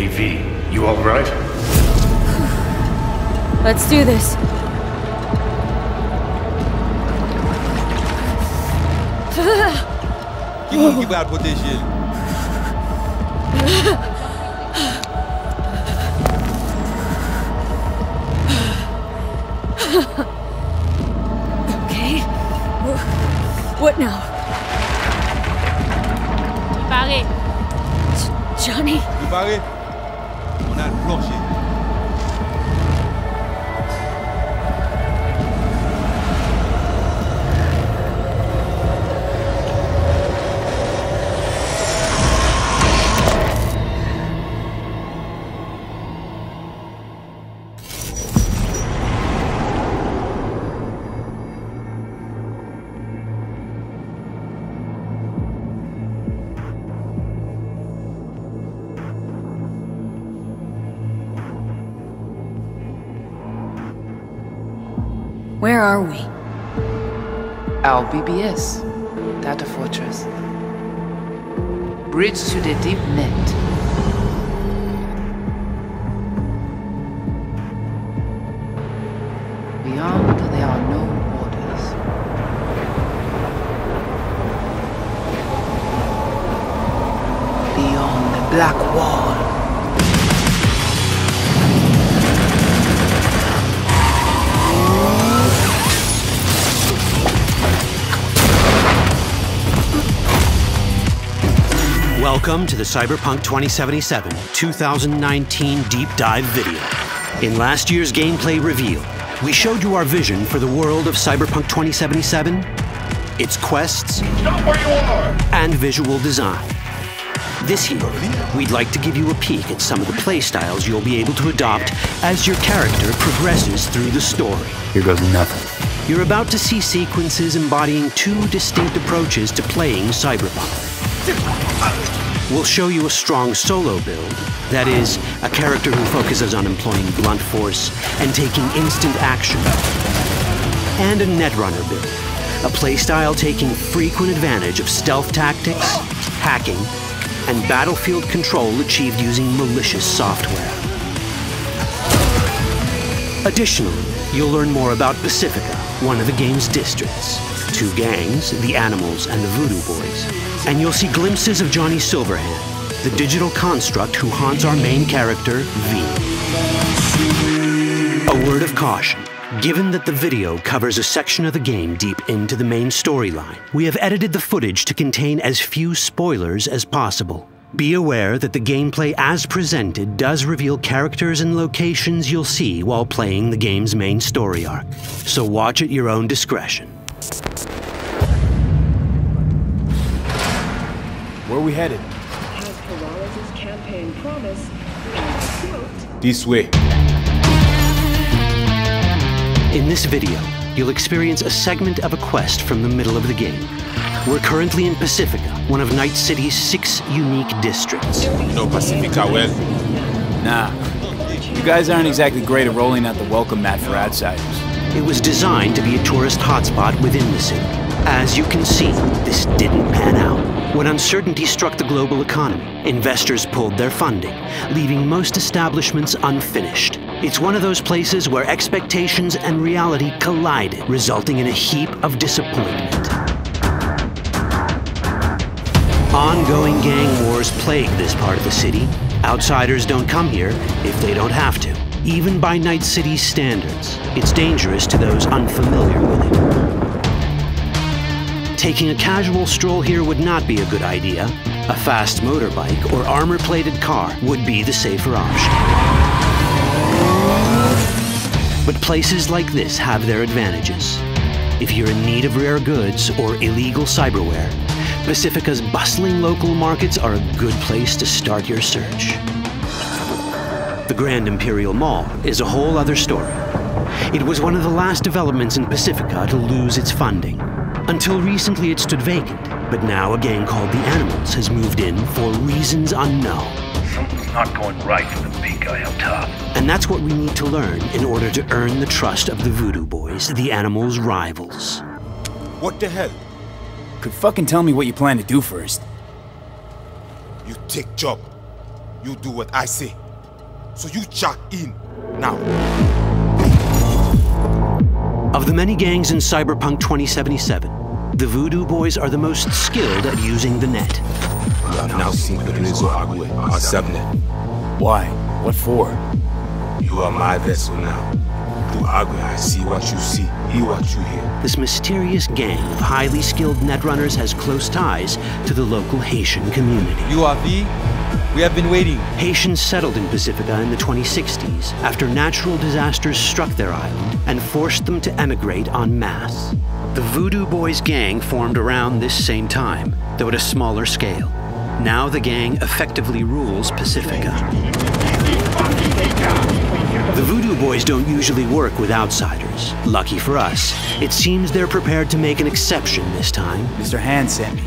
Hey V, you alright? Let's do this. Keep out with this shit. Okay. What now? Barré. Johnny? Préparé? On a le plancher. Where are we? Our BBS, Data Fortress. Bridge to the deep net. Beyond, there are no borders. Beyond the black wall. Welcome to the Cyberpunk 2077 2019 Deep Dive video. In last year's gameplay reveal, we showed you our vision for the world of Cyberpunk 2077, its quests, Stop where you are! and visual design. This year, we'd like to give you a peek at some of the playstyles you'll be able to adopt as your character progresses through the story. Here goes nothing. You're about to see sequences embodying two distinct approaches to playing Cyberpunk. We'll show you a strong solo build, that is, a character who focuses on employing blunt force and taking instant action. And a netrunner build, a playstyle taking frequent advantage of stealth tactics, hacking, and battlefield control achieved using malicious software. Additionally, you'll learn more about Pacifica, one of the game's districts, two gangs, the Animals and the Voodoo Boys, and you'll see glimpses of Johnny Silverhand, the digital construct who haunts our main character, V. A word of caution. Given that the video covers a section of the game deep into the main storyline, we have edited the footage to contain as few spoilers as possible. Be aware that the gameplay as presented does reveal characters and locations you'll see while playing the game's main story arc, so watch at your own discretion. Where are we headed? Has Peralez's campaign promise, quote, This way. In this video, you'll experience a segment of a quest from the middle of the game. We're currently in Pacifica, one of Night City's 6 unique districts. You know Pacifica well. Nah. You guys aren't exactly great at rolling out the welcome mat for outsiders. It was designed to be a tourist hotspot within the city. As you can see, this didn't pan out. When uncertainty struck the global economy, investors pulled their funding, leaving most establishments unfinished. It's one of those places where expectations and reality collided, resulting in a heap of disappointment. Ongoing gang wars plague this part of the city. Outsiders don't come here if they don't have to. Even by Night City's standards, it's dangerous to those unfamiliar with it. Taking a casual stroll here would not be a good idea. A fast motorbike or armor-plated car would be the safer option. But places like this have their advantages. If you're in need of rare goods or illegal cyberware, Pacifica's bustling local markets are a good place to start your search. The Grand Imperial Mall is a whole other story. It was one of the last developments in Pacifica to lose its funding. Until recently it stood vacant, but now a gang called the Animals has moved in for reasons unknown. Something's not going right for the big guy up top. And that's what we need to learn in order to earn the trust of the Voodoo Boys, the Animals' rivals. What the hell? Could fucking tell me what you plan to do first. You take job. You do what I say. So you jack in now. Of the many gangs in Cyberpunk 2077, the Voodoo Boys are the most skilled at using the net. You have now seen Pedrezo Agüe, our subnet. Why? What for? You are my vessel now. Through Agüe, I see what you see, hear what you hear. This mysterious gang of highly skilled netrunners has close ties to the local Haitian community. You are V? We have been waiting. Haitians settled in Pacifica in the 2060s after natural disasters struck their island and forced them to emigrate en masse. The Voodoo Boys gang formed around this same time, though at a smaller scale. Now the gang effectively rules Pacifica. The Voodoo Boys don't usually work with outsiders. Lucky for us, it seems they're prepared to make an exception this time. Mr. Hand sent me.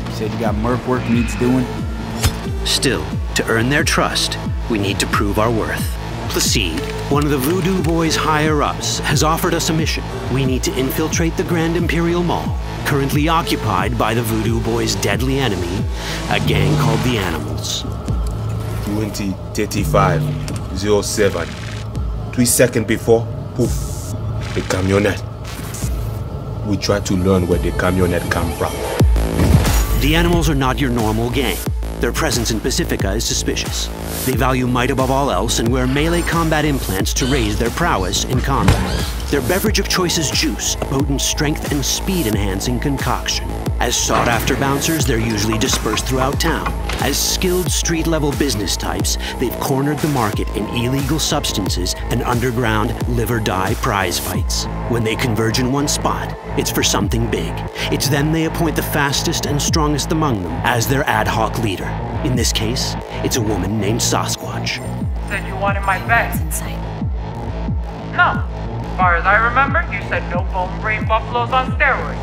He said you got merc work needs doing. Still, to earn their trust, we need to prove our worth. Placide, one of the Voodoo Boys' higher-ups, has offered us a mission. We need to infiltrate the Grand Imperial Mall, currently occupied by the Voodoo Boys' deadly enemy, a gang called the Animals. 20:35:07. 3 seconds before, poof, the camionette. We try to learn where the camionette come from. The Animals are not your normal gang. Their presence in Pacifica is suspicious. They value might above all else and wear melee combat implants to raise their prowess in combat. Their beverage of choice is juice, a potent strength and speed-enhancing concoction. As sought-after bouncers, they're usually dispersed throughout town. As skilled street-level business types, they've cornered the market in illegal substances and underground live-or-die prize fights. When they converge in one spot, it's for something big. It's then they appoint the fastest and strongest among them as their ad hoc leader. In this case, it's a woman named Sasquatch. Said you wanted my bed. Inside. No. As far as I remember, you said no bone brain buffaloes on steroids.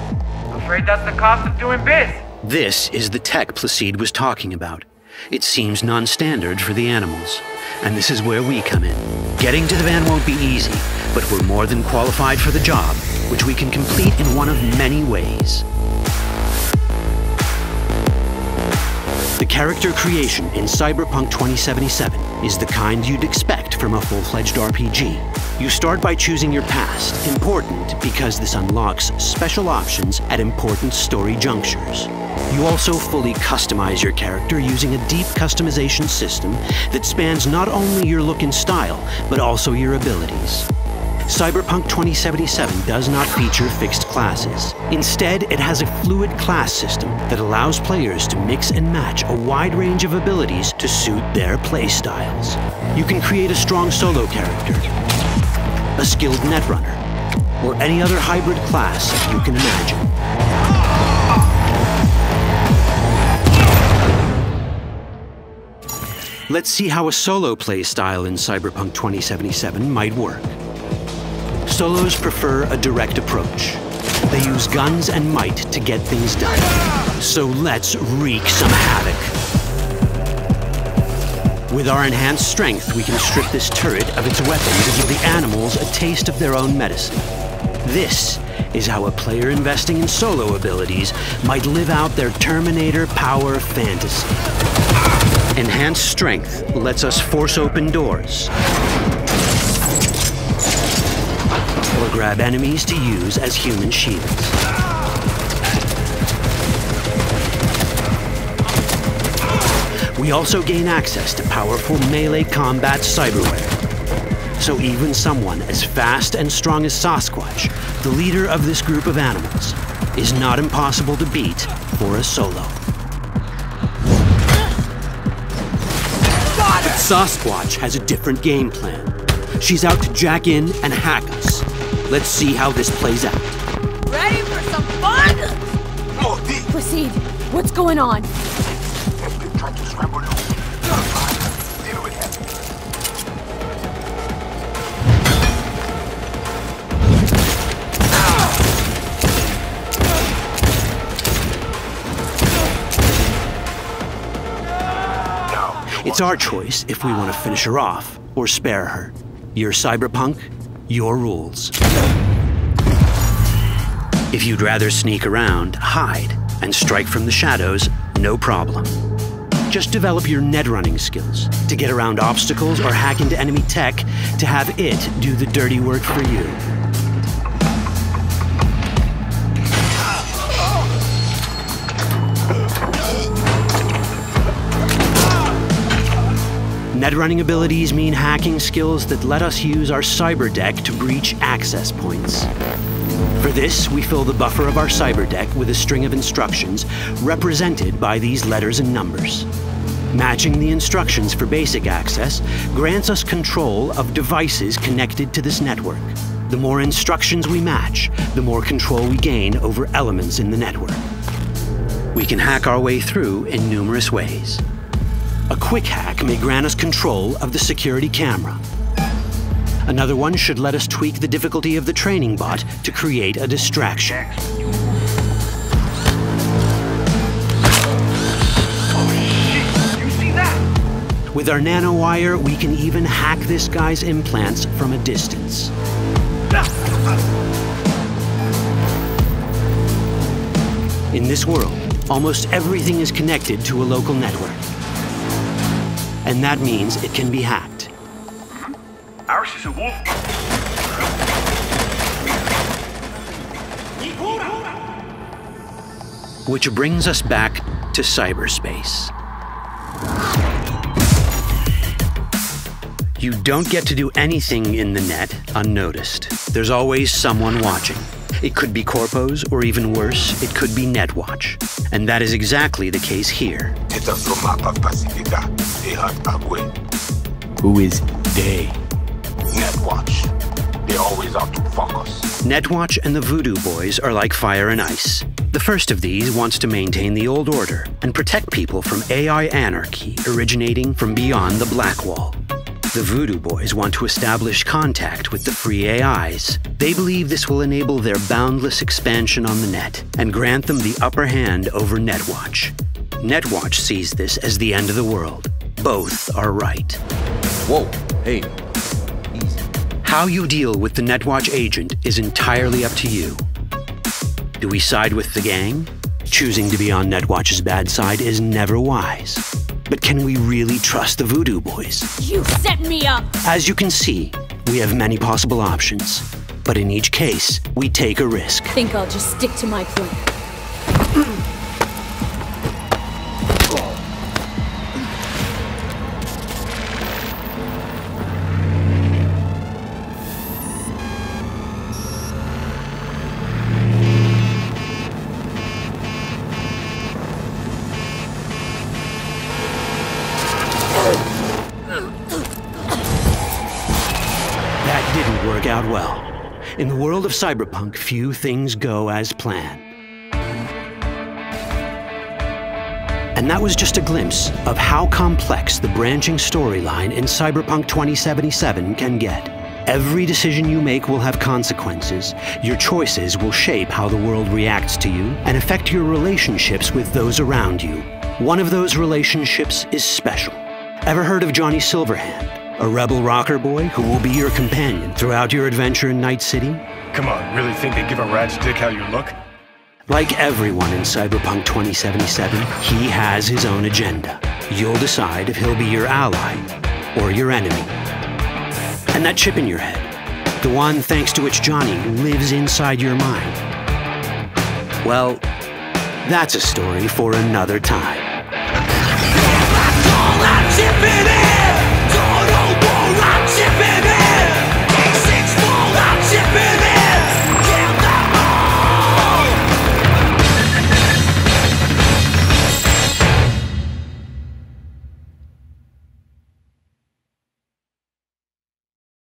Afraid that's the cost of doing biz. This is the tech Placide was talking about. It seems non-standard for the Animals. And this is where we come in. Getting to the van won't be easy, but we're more than qualified for the job, which we can complete in one of many ways. The character creation in Cyberpunk 2077 is the kind you'd expect from a full-fledged RPG. You start by choosing your past, important because this unlocks special options at important story junctures. You also fully customize your character using a deep customization system that spans not only your look and style, but also your abilities. Cyberpunk 2077 does not feature fixed classes. Instead, it has a fluid class system that allows players to mix and match a wide range of abilities to suit their playstyles. You can create a strong solo character, a skilled netrunner, or any other hybrid class you can imagine. Let's see how a solo play style in Cyberpunk 2077 might work. Solos prefer a direct approach. They use guns and might to get things done. So let's wreak some havoc. With our enhanced strength, we can strip this turret of its weapons and give the Animals a taste of their own medicine. This is how a player investing in solo abilities might live out their Terminator power fantasy. Enhanced strength lets us force open doors, or grab enemies to use as human shields. We also gain access to powerful melee combat cyberware. So even someone as fast and strong as Sasquatch, the leader of this group of animals, is not impossible to beat for a solo. But Sasquatch has a different game plan. She's out to jack in and hack us. Let's see how this plays out. Ready for some fun? Proceed. What's going on? It's our choice if we want to finish her off or spare her. You're Cyberpunk, your rules. If you'd rather sneak around, hide, and strike from the shadows, no problem. Just develop your net running skills to get around obstacles or hack into enemy tech to have it do the dirty work for you. Net running abilities mean hacking skills that let us use our cyber deck to breach access points. For this, we fill the buffer of our cyber deck with a string of instructions represented by these letters and numbers. Matching the instructions for basic access grants us control of devices connected to this network. The more instructions we match, the more control we gain over elements in the network. We can hack our way through in numerous ways. A quick hack may grant us control of the security camera. Another one should let us tweak the difficulty of the training bot to create a distraction. With our nanowire, we can even hack this guy's implants from a distance. In this world, almost everything is connected to a local network. And that means it can be hacked. Ours is a wolf. Which brings us back to cyberspace. You don't get to do anything in the net unnoticed. There's always someone watching. It could be corpos, or even worse, it could be Netwatch. And that is exactly the case here. Who is they? Netwatch. They're always out to fuck us. Netwatch and the Voodoo Boys are like fire and ice. The first of these wants to maintain the old order and protect people from AI anarchy originating from beyond the Black Wall. The Voodoo Boys want to establish contact with the free AIs. They believe this will enable their boundless expansion on the net and grant them the upper hand over Netwatch. Netwatch sees this as the end of the world. Both are right. Whoa, hey, easy. How you deal with the Netwatch agent is entirely up to you. Do we side with the gang? Choosing to be on Netwatch's bad side is never wise. But can we really trust the Voodoo Boys? You set me up! As you can see, we have many possible options. But in each case, we take a risk. Think I'll just stick to my plan. Out well. In the world of Cyberpunk, few things go as planned. And that was just a glimpse of how complex the branching storyline in Cyberpunk 2077 can get. Every decision you make will have consequences. Your choices will shape how the world reacts to you and affect your relationships with those around you. One of those relationships is special. Ever heard of Johnny Silverhand? A rebel rocker boy who will be your companion throughout your adventure in Night City? Come on, really think they give a rat's dick how you look? Like everyone in Cyberpunk 2077, he has his own agenda. You'll decide if he'll be your ally or your enemy. And that chip in your head, the one thanks to which Johnny lives inside your mind, well, that's a story for another time. All that chip in it!